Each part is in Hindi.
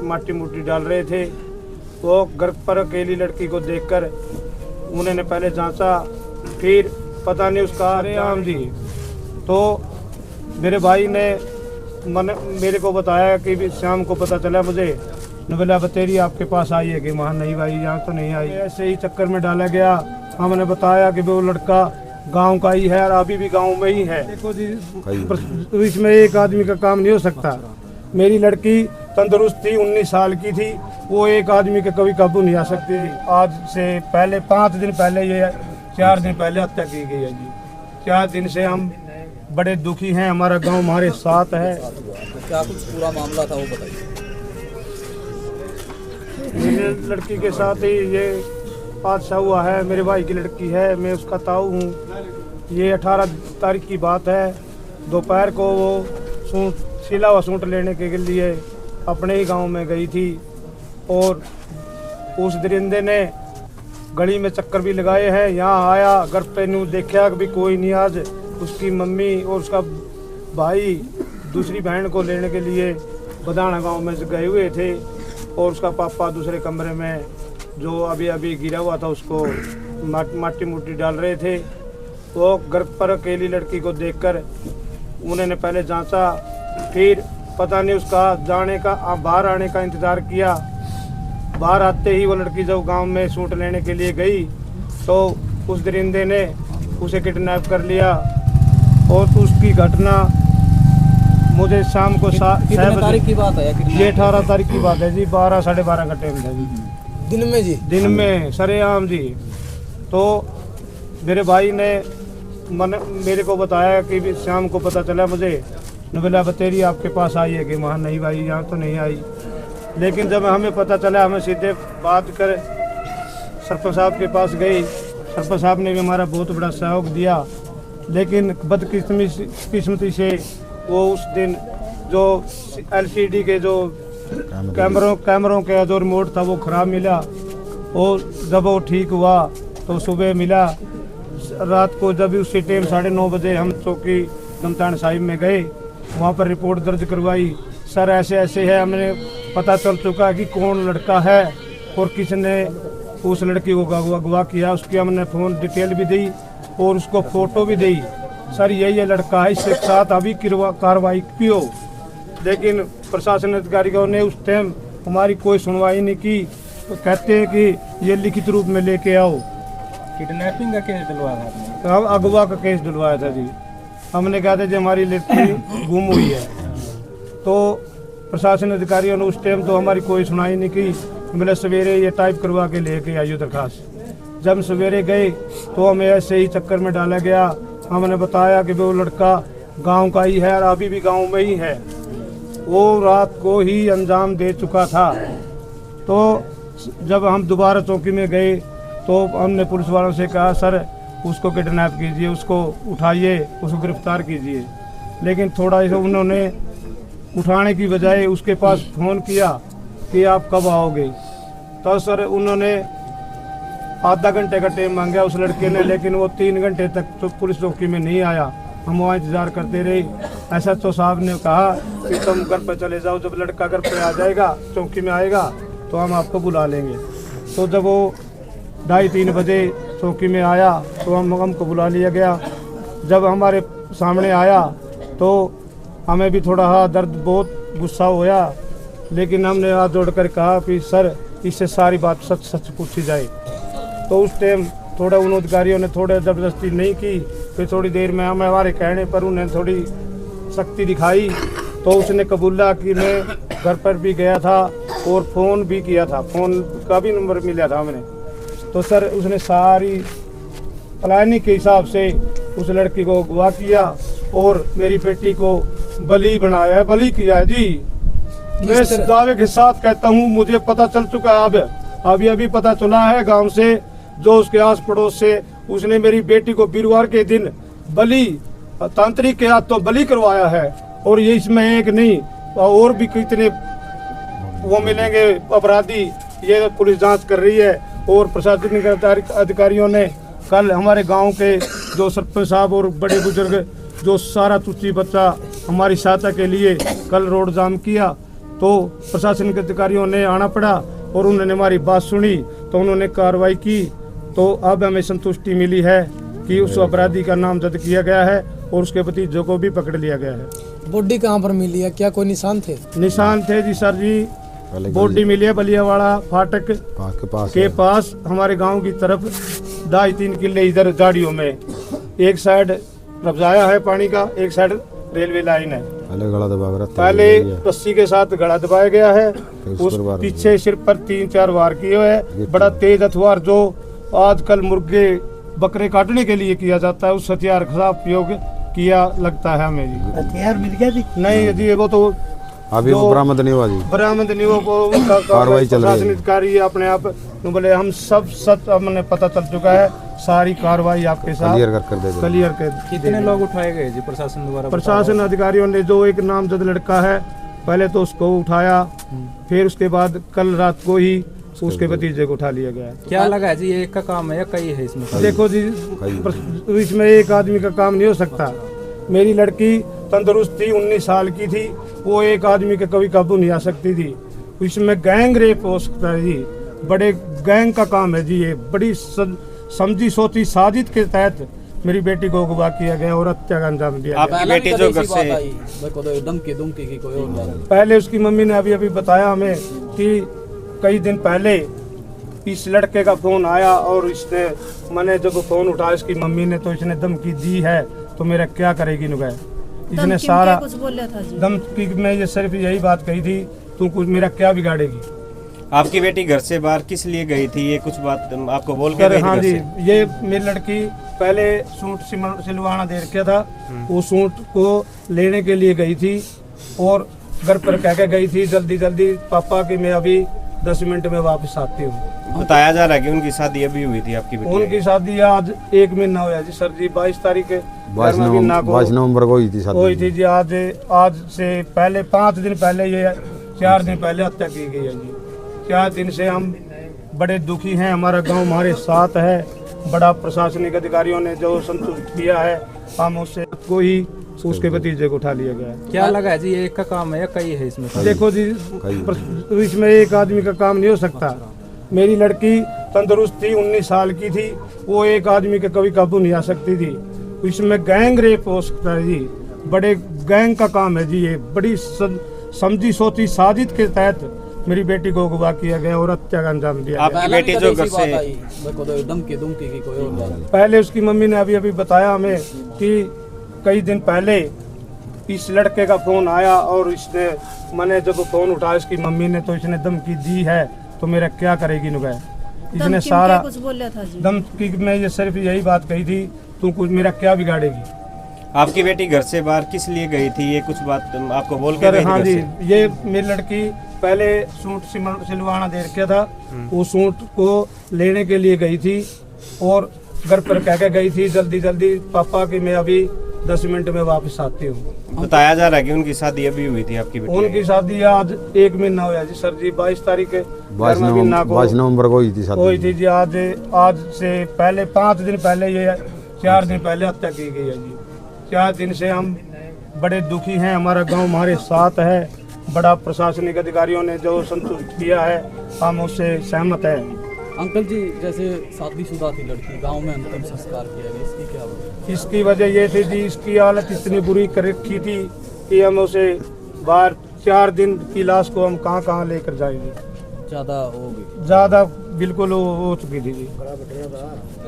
माटी मुट्टी डाल रहे थे। वो घर पर अकेली लड़की को देखकर उन्होंने पहले जांचा, फिर पता नहीं उसका आम जी। तो मेरे भाई ने मेरे को बताया कि भी शाम को पता चला मुझे, ने बोला बतेरी आपके पास आई है कि वहाँ नहीं भाई, यहाँ तो नहीं आई। ऐसे ही चक्कर में डाला गया। हमने बताया कि वो लड़का गांव का ही है और अभी भी गांव में ही है। देखो जी, इसमें एक आदमी का काम नहीं हो सकता। मेरी लड़की तंदुरुस्त थी, 19 साल की थी, वो एक आदमी के कभी काबू नहीं आ सकती थी। आज से पहले 5 दिन पहले, ये 4 दिन पहले हत्या की गई है जी। 4 दिन से हम बड़े दुखी हैं। हमारा गांव हमारे साथ है। क्या कुछ पूरा मामला था वो बताइए। मेरी लड़की के साथ ही ये हादसा हुआ है। मेरे भाई की लड़की है, मैं उसका ताऊ हूँ। ये 18 तारीख की बात है। दोपहर को वो सिला हुआ सूट लेने के लिए अपने ही गांव में गई थी और उस दरिंदे ने गली में चक्कर भी लगाए हैं। यहाँ आया, घर पे नू देखा भी कोई नहीं। आज उसकी मम्मी और उसका भाई दूसरी बहन को लेने के लिए बदाना गांव में गए हुए थे और उसका पापा दूसरे कमरे में जो अभी अभी गिरा हुआ था उसको माटी मुट्टी डाल रहे थे। वो घर पर अकेली लड़की को देखकर उन्होंने पहले जांचा, फिर पता नहीं उसका जाने का बाहर आने का इंतज़ार किया। बाहर आते ही वो लड़की जब गांव में सूट लेने के लिए गई तो उस दरिंदे ने उसे किडनैप कर लिया और उसकी घटना मुझे शाम को 6 तारीख की बात है। ये 18 तारीख की बात है जी। 12 साढ़े 12 का टाइम था जी। दिन में जी? दिन में सरेआम जी। तो मेरे भाई ने मेरे को बताया कि भी शाम को पता चला मुझे, ने बोला बतेरी आपके पास आई है कि वहाँ नहीं भाई, यहाँ तो नहीं आई। लेकिन जब हमें पता चला, हमें सीधे बात कर सरपंच साहब के पास गई। सरपंच साहब ने भी हमारा बहुत बड़ा सहयोग दिया। लेकिन बदकिस्मती से वो उस दिन जो LCD के जो कैमरों के जो रिमोट था वो ख़राब मिला और जब वो ठीक हुआ तो सुबह मिला। रात को जब उसी टाइम 9:30 बजे हम चौकी नमतान साहिब में गए, वहाँ पर रिपोर्ट दर्ज करवाई। सर ऐसे ऐसे है, हमें पता चल चुका है कि कौन लड़का है और किसने उस लड़की को अगवा किया। उसकी हमने फ़ोन डिटेल भी दी और उसको फ़ोटो भी दी। सर यही लड़का है, इसके साथ अभी कार्रवाई की हो। लेकिन प्रशासन अधिकारियों ने उस टाइम हमारी कोई सुनवाई नहीं की। तो कहते हैं कि ये लिखित रूप में लेके आओ। किडनैपिंग का केस दिलवाया था आपने? अगवा का केस दिलवाया था जी। हमने कहा था जी हमारी लड़की गुम हुई है। तो प्रशासन अधिकारियों ने उस टाइम तो हमारी कोई सुनाई नहीं की। मैंने सवेरे ये टाइप करवा के लेके आई दरखास्त। जब सवेरे गए तो हमें ऐसे ही चक्कर में डाला गया। हमने बताया कि वो लड़का गांव का ही है और अभी भी गांव में ही है। वो रात को ही अंजाम दे चुका था। तो जब हम दोबारा चौकी में गए तो हमने पुलिस वालों से कहा सर उसको किडनैप कीजिए, उसको उठाइए, उसको गिरफ्तार कीजिए। लेकिन थोड़ा सा उन्होंने उठाने की बजाय उसके पास फ़ोन किया कि आप कब आओगे। तो सर उन्होंने आधा घंटे का टाइम मांगा उस लड़के ने, लेकिन वो 3 घंटे तक तो पुलिस चौकी में नहीं आया। हम वहाँ इंतज़ार करते रहे। SHO साहब ने कहा कि तुम घर पर चले जाओ, जब लड़का घर पर आ जाएगा, चौकी में आएगा तो हम आपको बुला लेंगे। तो जब वो 2:30-3 बजे चौकी में आया तो हमको बुला लिया गया। जब हमारे सामने आया तो हमें भी थोड़ा दर्द, बहुत गुस्सा होया। लेकिन हमने हाथ जोड़कर कहा कि सर इससे सारी बात सच सच पूछी जाए। तो उस टाइम थोड़ा उन अधिकारियों ने थोड़ा ज़बरदस्ती नहीं की। फिर थोड़ी देर में हमारे कहने पर उन्हें थोड़ी सख्ती दिखाई। तो उसने कबूला कि मैं घर पर भी गया था और फ़ोन भी किया था, फ़ोन का भी नंबर मिला था हमने। तो सर उसने सारी प्लानिंग के हिसाब से उस लड़की को अगवा किया और मेरी बेटी को बलि बनाया है, बलि किया है जी। मैं दावे के साथ कहता हूँ, मुझे पता चल चुका है। अभी पता चला है गांव से, जो उसके आस पड़ोस से, उसने मेरी बेटी को वीरवार के दिन बलि तांत्रिक के हाथ तो बलि करवाया है। और ये इसमें एक नहीं और भी कितने वो मिलेंगे अपराधी, ये पुलिस जांच कर रही है। और प्रशासनिक अधिकारियों ने कल हमारे गांव के जो सरपंच साहब और बड़े बुजुर्ग जो सारा तुच्ची बच्चा हमारी सहायता के लिए कल रोड जाम किया। तो प्रशासन के अधिकारियों ने आना पड़ा और उन्होंने हमारी बात सुनी तो उन्होंने कार्रवाई की। तो अब हमें संतुष्टि मिली है कि उस अपराधी का नामजद किया गया है और उसके भतीजों को भी पकड़ लिया गया है। बॉडी कहाँ पर मिली है, क्या कोई निशान थे? निशान थे जी सर जी, बॉडी मिली है बलियावाड़ा फाटक के पास हमारे गांव की तरफ 2.5-3 किले इधर झाड़ियों में। एक साइड रफ्जाया है पानी का, एक साइड रेलवे लाइन है। पहले रस्सी के साथ गला दबाया गया है, उस पीछे सिर पर 3-4 वार किए हुए है। बड़ा तेज हथियार जो आजकल मुर्गे बकरे काटने के लिए किया जाता है, उस हथियार का उपयोग किया लगता है हमें जी। हथियार मिल गया जी? नहीं जी, वो तो अभी वो बरामद नहीं हुआ जी, बरामद नहीं हुआ। वो उनका कार्रवाई चल रही है। अधिकारी अपने आप बोले हम सब सच हमने पता चल चुका है, सारी कार्रवाई आपके साथ क्लियर कर। कितने लोग उठाए गए जी प्रशासन द्वारा? प्रशासन अधिकारियों ने जो एक नामजद लड़का है पहले तो उसको उठाया, फिर उसके बाद कल रात को ही उसके भतीजे को उठा लिया गया। क्या लगा है जी, ये एक का काम है या कई है इसमें? देखो जी, इसमें एक आदमी का काम नहीं हो सकता। मेरी लड़की तंदुरुस्त थी, 19 साल की थी, वो एक आदमी के कभी काबू नहीं आ सकती थी। इसमें गैंग रेप हो सकता है जी, बड़े गैंग का काम है जी। ये बड़ी समझी सोची साजिश के तहत मेरी बेटी को अगवा किया गया और हत्या का अंजाम दिया। आपकी बेटी जो घर से पहले उसकी मम्मी ने अभी बताया हमें कि कई दिन पहले इस लड़के का फोन आया और इसने मैंने जब फोन उठाया इसकी मम्मी ने तो इसने धमकी दी है, तो मेरा क्या करेगी नुगैर। इसने सारा कुछ बोला था जी? धमकी में ये सिर्फ यही बात कही थी, तू कुछ मेरा क्या बिगाड़ेगी। आपकी बेटी घर से बाहर किस लिए गई थी, ये कुछ बात आपको बोल कर? हाँ जी, ये मेरी लड़की पहले सूट सिलवाना दे रखा था, वो सूट को लेने के लिए गई थी और घर पर कह के गई थी जल्दी जल्दी पापा की मैं अभी 10 मिनट में वापस आती हूँ। बताया जा रहा है कि उनकी शादी अभी हुई थी आपकी बेटी? उनकी शादी आज 1 महीना हुआ जी सर जी, 22 तारीख के 22 नवंबर को हुई थी जी। आज से पहले 5 दिन पहले, ये 4 दिन पहले हत्या की गई है जी। 4 दिन से हम बड़े दुखी हैं, हमारा गांव हमारे साथ है। बड़ा प्रशासनिक अधिकारियों ने जो संतुष्ट किया है, हम उससे कोई उसके भतीजे को उठा लिया गया। क्या लगा है जी, ये एक का काम है या कई है इसमें? देखो जी, इसमें एक आदमी का काम नहीं हो सकता। मेरी लड़की तंदुरुस्त थी, 19 साल की थी, वो एक आदमी के कभी काबू नहीं आ सकती थी। इसमें गैंग रेप हो सकता है जी, बड़े गैंग का काम है जी। ये बड़ी समझी सोची साजिश के तहत मेरी बेटी को अगवा किया गया और हत्या का अंजाम दिया। आपकी बेटी जो घर से पहले उसकी मम्मी ने अभी बताया हमें कि कई दिन पहले इस लड़के का फोन आया और इसने मैंने जब फोन उठाया इसकी मम्मी ने तो इसने धमकी दी है, तो मेरा क्या करेगी नुगैर। इसने सारा कुछ बोला था जी? धमकी में ये सिर्फ यही बात कही थी, तू कुछ मेरा क्या बिगाड़ेगी। आपकी बेटी घर से बाहर किस लिए गई थी, ये कुछ बात आपको बोल कर? हाँ जी, ये मेरी लड़की पहले सूट सिलवाना दे रखा था, वो सूट को लेने के लिए गई थी और घर पर कह के गई थी जल्दी जल्दी पापा की मैं अभी 10 मिनट में वापस आती हूँ। बताया जा रहा है कि उनकी शादी अभी हुई थी आपकी बेटी? उनकी शादी आज 1 महीना हुआ जी सर जी, 22 तारीख के 22 नवंबर को हुई थी जी। आज से पहले 5 दिन पहले, ये 4 दिन पहले हत्या की गई है जी। 4 दिन से हम बड़े दुखी हैं, हमारा गांव हमारे साथ है। बड़ा प्रशासनिक अधिकारियों ने जो संतुष्ट किया है, हम उससे सहमत है। अंकल जी, जैसे शादीशुदा थी लड़की, गांव में अंतिम संस्कार किया गया, इसकी क्या वजह? इसकी वजह ये थी जी, इसकी हालत इतनी बुरी कर रखी थी कि हम उसे बाहर 4 दिन की लाश को हम कहाँ लेकर जाएंगे। ज़्यादा बिल्कुल हो चुकी थी जी।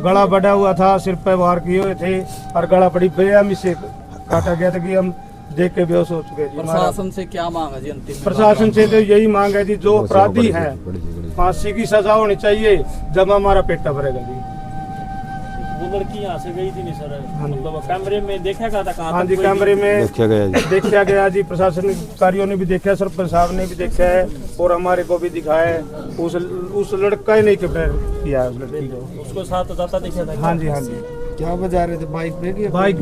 गला बढ़ा हुआ था, सिर पे वार किए हुए थे और गला बड़ी बेरहमी से काटा गया था कि हम देख के बेहोश हो चुके जी। प्रशासन से क्या मांग है जी अंतिम? प्रशासन से तो यही मांग है जी, जो अपराधी है फांसी की सजा होनी चाहिए, जब हमारा पेटा भरेगा जी। वो लड़की यहाँ से गई थी नहीं सर, मतलब कैमरे में देखा गया था? हाँ जी, कैमरे में देखा गया जी। प्रशासनिक अधिकारियों ने भी देखा, सरपंच साहब ने भी देखा है और हमारे को भी दिखाया है। उस लड़का ही नहीं किया उस लड़की को, उसको साथ जाता देखा था। हाँ जी, हाँ जी। क्या बजा रहे थे? बाइक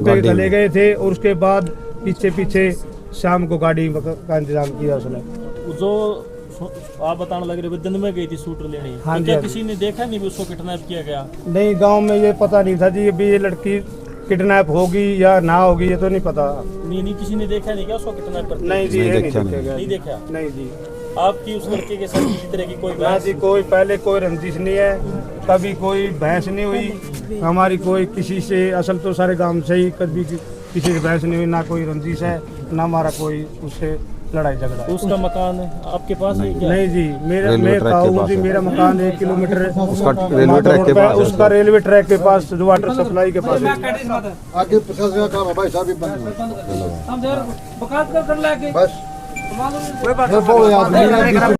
पे चले गए थे और उसके बाद पीछे शाम को गाड़ी का इंतजाम किया उसने। जो आप बताने लग रहे दिन में गई थी शूटर लेने, हाँ तो जी, क्या हाँ किसी ने देखा नहीं उसको किडनैप किया गया? नहीं, गांव में ये पता नहीं था जी। अभी ये लड़की किडनैप होगी या ना होगी ये तो नहीं पता। नहीं किसी ने देखा नहीं क्या उसको कितना करते? नहीं जी, नहीं ये देखा नहीं देखा नहीं गया। देखा। नहीं जी, आपकी उस लड़के के साथ किसी तरह की कोई ना बहस? जी, कोई पहले कोई रंजिश नहीं है, कभी कोई बहस नहीं हुई हमारी, कोई किसी से, असल तो सारे गांव से ही कभी किसी से बहस नहीं हुई, ना कोई रंजिश है, ना हमारा कोई उससे लड़ाई झगड़ा है। उसका मकान है आपके पास है क्या? नहीं जी, मेरा रेलवे मैं ट्रैक के कहूँ पास जी, है। मेरा मकान 1 किलोमीटर उसका रेलवे ट्रैक के पास है। उसका रेलवे ट्रैक के पास जो वाटर सप्लाई के पास है। आगे प्रशासन का काम है भाई साहब, ये बंद है। हम बकात कर लाके बस मालूम वो आदमी